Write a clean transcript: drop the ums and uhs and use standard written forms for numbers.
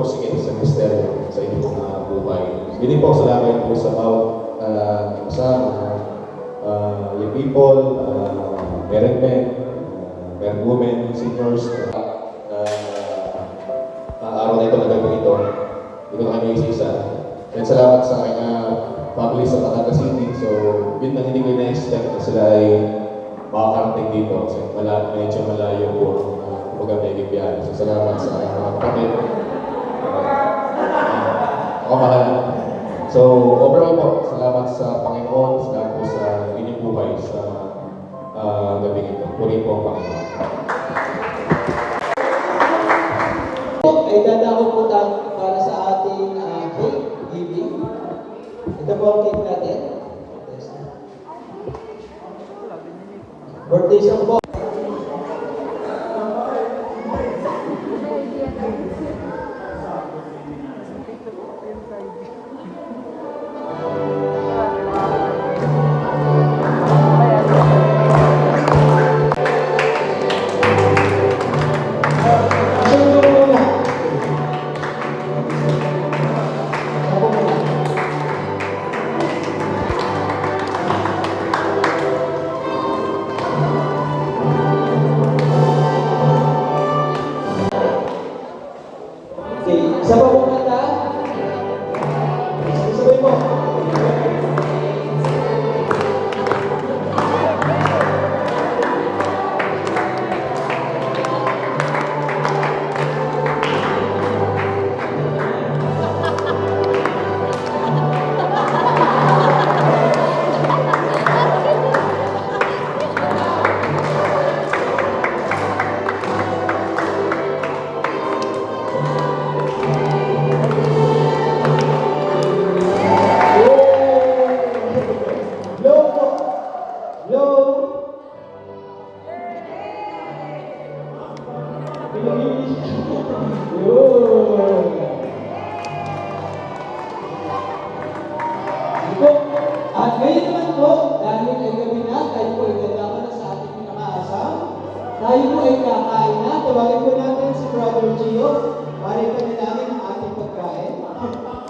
magpursige sa misteryo sa inyong mga buhay. Hindi po salamat po sa bawat sa yung people, parent men, parent women, seniors, araw na ito na gagawin ito. Hindi ko kami isisa. And salamat sa aking family sa Batangas City. So, yun na hindi ko na-expect na sila ay makakarating dito. Kasi medyo malayo po kumbaga may bibiyahe. So, salamat sa aking mga kapatid. Ako mahal. So, overall po, salamat sa Panginoon, salamat po sa inyong buhay sa gabi ito. Puri po ang Panginoon. Ay dadako po para sa ating cake giving. Ito po ang cake natin. Birthday song po. Isa pa po kanta. Sabay mo. At ngayon naman po, dahil ay gabi na, tayo po ay ganda na sa ating pinakaasam. Tayo po ay kakain na. Tawagin po natin si Brother Gio para ipanalangin